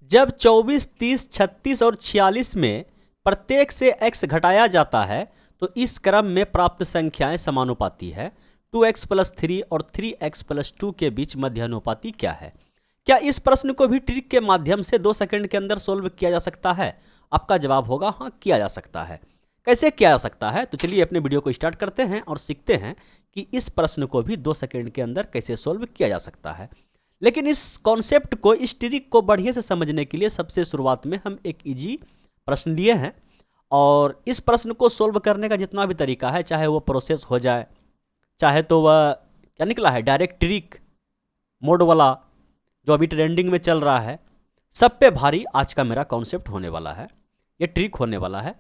जब 24, 30, 36 और 46 में प्रत्येक से x घटाया जाता है तो इस क्रम में प्राप्त संख्याएं समानुपाती है। 2x + 3 और 3x + 2 के बीच मध्यानुपाती क्या है? क्या इस प्रश्न को भी ट्रिक के माध्यम से 2 सेकंड के अंदर सोल्व किया जा सकता है? आपका जवाब होगा हाँ, किया जा सकता है। कैसे किया जा सकता है? तो चलिए अपने वीडियो को स्टार्ट करते हैं और सीखते हैं कि इस प्रश्न को भी 2 सेकंड के अंदर कैसे सोल्व किया जा सकता है। लेकिन इस कॉन्सेप्ट को, इस ट्रिक को बढ़िया से समझने के लिए सबसे शुरुआत में हम एक इजी प्रश्न लिए हैं और इस प्रश्न को सोल्व करने का जितना भी तरीका है, चाहे वो प्रोसेस हो जाए, चाहे तो वह क्या निकला है डायरेक्ट ट्रिक मोड वाला जो अभी ट्रेंडिंग में चल रहा है, सब पे भारी आज का मेरा कॉन्सेप्ट होने वाला है, ये ट्रिक होने वाला है।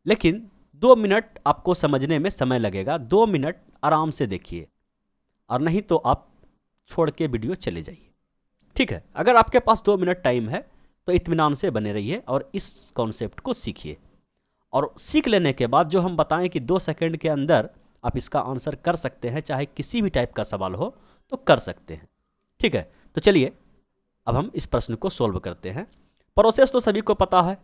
लेकिन 2 मिनट आपको समझने में समय लगेगा। 2 मिनट आराम से देखिए और नहीं तो आप छोड़ के वीडियो चले जाइए, ठीक है। अगर आपके पास 2 मिनट टाइम है तो इत्मीनान से बने रहिए और इस कॉन्सेप्ट को सीखिए। और सीख लेने के बाद जो हम बताएं कि 2 सेकंड के अंदर आप इसका आंसर कर सकते हैं, चाहे किसी भी टाइप का सवाल हो तो कर सकते हैं, ठीक है। तो चलिए अब हम इस प्रश्न को सोल्व करते हैं। प्रोसेस तो सभी को पता है,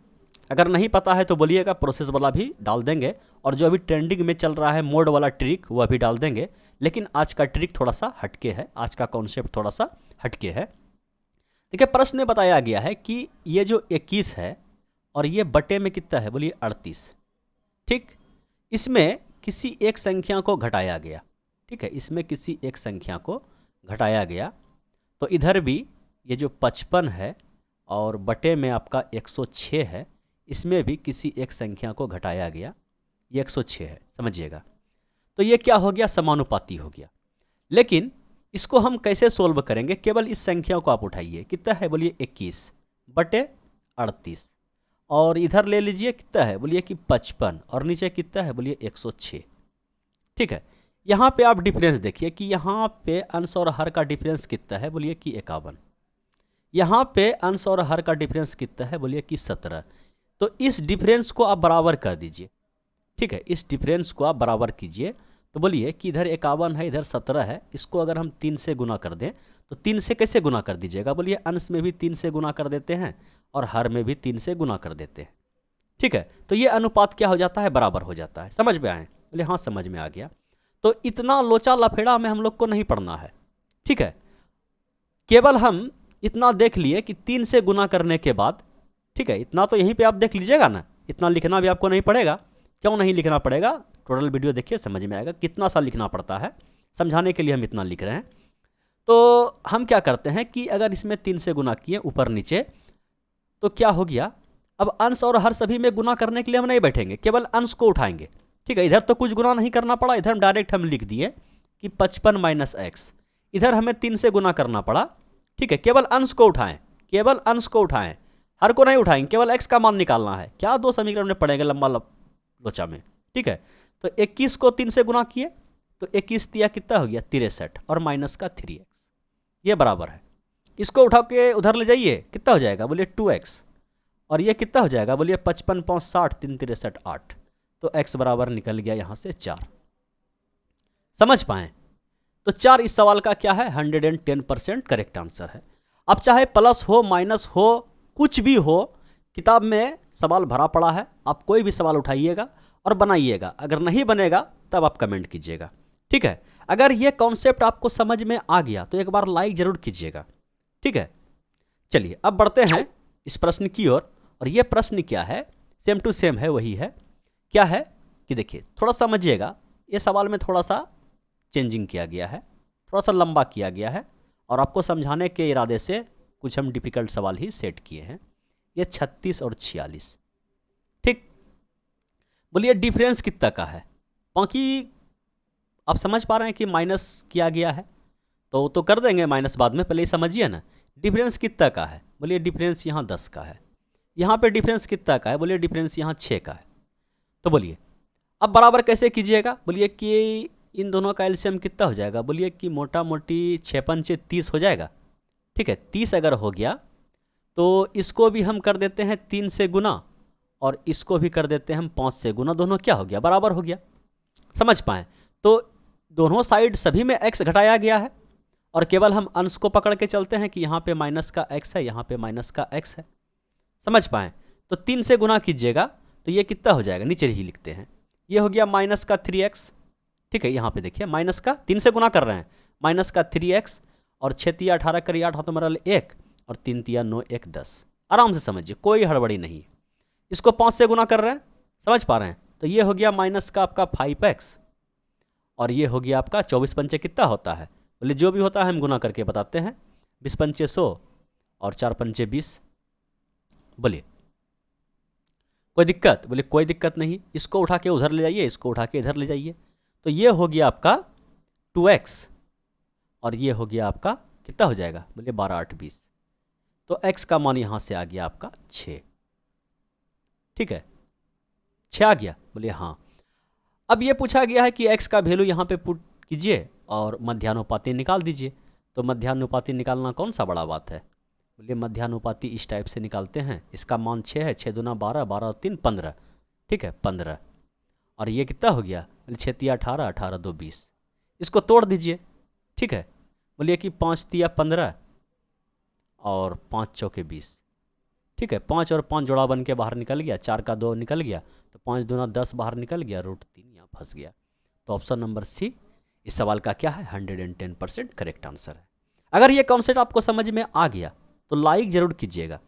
अगर नहीं पता है तो बोलिएगा, प्रोसेस वाला भी डाल देंगे और जो अभी ट्रेंडिंग में चल रहा है मोड वाला ट्रिक वह भी डाल देंगे। लेकिन आज का ट्रिक थोड़ा सा हटके है, आज का कॉन्सेप्ट थोड़ा सा हटके है। देखिए प्रश्न में बताया गया है कि ये जो 21 है और ये बटे में कितना है, बोलिए 38, ठीक। इसमें किसी एक संख्या को घटाया गया, ठीक है, इसमें किसी एक संख्या को घटाया गया। तो इधर भी ये जो 55 है और बटे में आपका 106 है, इसमें भी किसी एक संख्या को घटाया गया, ये 106 है, समझिएगा। तो ये क्या हो गया, समानुपाती हो गया। लेकिन इसको हम कैसे सोल्व करेंगे? केवल इस संख्या को आप उठाइए, कितना है, बोलिए 21 बटे 38 और इधर ले लीजिए कितना है, बोलिए कि 55 और नीचे कितना है, बोलिए 106, ठीक है। यहाँ पे आप डिफरेंस देखिए कि यहाँ पे अंश और हर का डिफरेंस कितना है, बोलिए कि 51। यहाँ पे अंश और हर का डिफरेंस कितना है, बोलिए कि 17। तो इस डिफरेंस को आप बराबर कर दीजिए, ठीक है, इस डिफरेंस को आप बराबर कीजिए। तो बोलिए कि इधर 51 है, इधर 17 है, इसको अगर हम 3 से गुना कर दें तो 3 से कैसे गुना कर दीजिएगा, बोलिए अंश में भी 3 से गुना कर देते हैं और हर में भी 3 से गुना कर देते हैं, ठीक है। तो ये अनुपात क्या हो जाता है, बराबर हो जाता है। समझ में आए? बोले हाँ समझ में आ गया। तो इतना लोचा लफेड़ा में हम लोग को नहीं पढ़ना है, ठीक है। केवल हम इतना देख लिए कि 3 से गुना करने के बाद, ठीक है, इतना तो यहीं पे आप देख लीजिएगा ना, इतना लिखना भी आपको नहीं पड़ेगा। क्यों नहीं लिखना पड़ेगा? टोटल वीडियो देखिए, समझ में आएगा कितना सा लिखना पड़ता है। समझाने के लिए हम इतना लिख रहे हैं। तो हम क्या करते हैं कि अगर इसमें 3 से गुना किए ऊपर नीचे तो क्या हो गया, अब अंश और हर सभी में गुना करने के लिए हम नहीं बैठेंगे, केवल अंश को उठाएंगे, ठीक है। इधर तो कुछ गुना नहीं करना पड़ा, इधर हम डायरेक्ट हम लिख दिए कि 55 - x। इधर हमें 3 से गुना करना पड़ा, ठीक है। केवल अंश को उठाएं, केवल अंश को उठाएं, हर को नहीं उठाएंगे, केवल x का मान निकालना है। क्या 2 समीकरण में पड़ेगा लंबा लोचा में, ठीक है। तो 21 को 3 से गुना किए तो 21 तिया कितना हो गया, 63 और माइनस का 3x, ये बराबर है। इसको उठा के उधर ले जाइए, कितना हो जाएगा, बोलिए 2x और ये कितना हो जाएगा, बोलिए 55 × 5 = 60, 3 × 3 = 8। तो x बराबर निकल गया यहाँ से 4। समझ पाए? तो 4 इस सवाल का क्या है, 110% करेक्ट आंसर है। अब चाहे प्लस हो माइनस हो कुछ भी हो, किताब में सवाल भरा पड़ा है, आप कोई भी सवाल उठाइएगा और बनाइएगा। अगर नहीं बनेगा तब आप कमेंट कीजिएगा, ठीक है। अगर ये कॉन्सेप्ट आपको समझ में आ गया तो एक बार लाइक जरूर कीजिएगा, ठीक है। चलिए अब बढ़ते हैं इस प्रश्न की ओर। और ये प्रश्न क्या है, सेम टू सेम है, वही है। क्या है कि देखिए थोड़ा समझिएगा, ये सवाल में थोड़ा सा चेंजिंग किया गया है, थोड़ा सा लंबा किया गया है और आपको समझाने के इरादे से कुछ हम डिफ़िकल्ट सवाल ही सेट किए हैं। ये 36 और 46, ठीक। बोलिए डिफरेंस कितना का है, बाकी आप समझ पा रहे हैं कि माइनस किया गया है तो कर देंगे माइनस बाद में, पहले समझिए ना डिफरेंस कितना का है। बोलिए डिफरेंस यहाँ 10 का है, यहाँ पे डिफरेंस कितना का है, बोलिए डिफरेंस यहाँ 6 का है। तो बोलिए अब बराबर कैसे कीजिएगा, बोलिए कि इन दोनों का एलसीएम कितना हो जाएगा, बोलिए कि मोटा मोटी 6 × 5 = 30 हो जाएगा, ठीक है। 30 अगर हो गया तो इसको भी हम कर देते हैं 3 से गुना और इसको भी कर देते हैं हम 5 से गुना, दोनों क्या हो गया, बराबर हो गया। समझ पाएँ? तो दोनों साइड सभी में x घटाया गया है और केवल हम अंश को पकड़ के चलते हैं कि यहाँ पे माइनस का x है, यहाँ पे माइनस का x है, समझ पाएँ। तो 3 से गुना कीजिएगा तो ये कितना हो जाएगा, नीचे ही लिखते हैं। ये हो गया माइनस का 3x, ठीक है। यहाँ पे देखिए माइनस का 3 से गुना कर रहे हैं, माइनस का 3x और 6 तिया 18 करिए 8 हाथों मरल 1 और 3 तिया 9 1 10। आराम से समझिए, कोई हड़बड़ी नहीं। इसको 5 से गुना कर रहे हैं, समझ पा रहे हैं। तो ये हो गया माइनस का आपका 5x और ये हो गया आपका 24 पंचे कितना होता है, बोले जो भी होता है हम गुना करके बताते हैं। 20 पंचे 100 और 4 पंचे 20। बोलिए कोई दिक्कत, बोले कोई दिक्कत नहीं। इसको उठा के उधर ले जाइए, इसको उठा के इधर ले जाइए। तो ये हो गया आपका 2x और ये हो गया आपका कितना हो जाएगा, बोले 12 8 20। तो x का मान यहाँ से आ गया आपका 6, ठीक है। 6 आ गया, बोले हाँ। अब ये पूछा गया है कि x का वैल्यू यहाँ पे पुट कीजिए और मध्यानुपाती निकाल दीजिए। तो मध्यानुपाती निकालना कौन सा बड़ा बात है, बोलिए मध्यानुपाती इस टाइप से निकालते हैं। इसका मान 6 है, 6 दूना 12, 12 और 3 15, ठीक है 15। और ये कितना हो गया, बोले 6 तिया 18, 18 2 20। इसको तोड़ दीजिए, ठीक है। बोलिए कि 5 तिया 15 और 5 चौके 20, ठीक है। 5 और 5 जोड़ा बन के बाहर निकल गया, 4 का 2 निकल गया, तो 5 दूना 10 बाहर निकल गया, √3 यहाँ फंस गया। तो ऑप्शन नंबर सी इस सवाल का क्या है, 110% करेक्ट आंसर है। अगर ये कॉन्सेप्ट आपको समझ में आ गया तो लाइक ज़रूर कीजिएगा।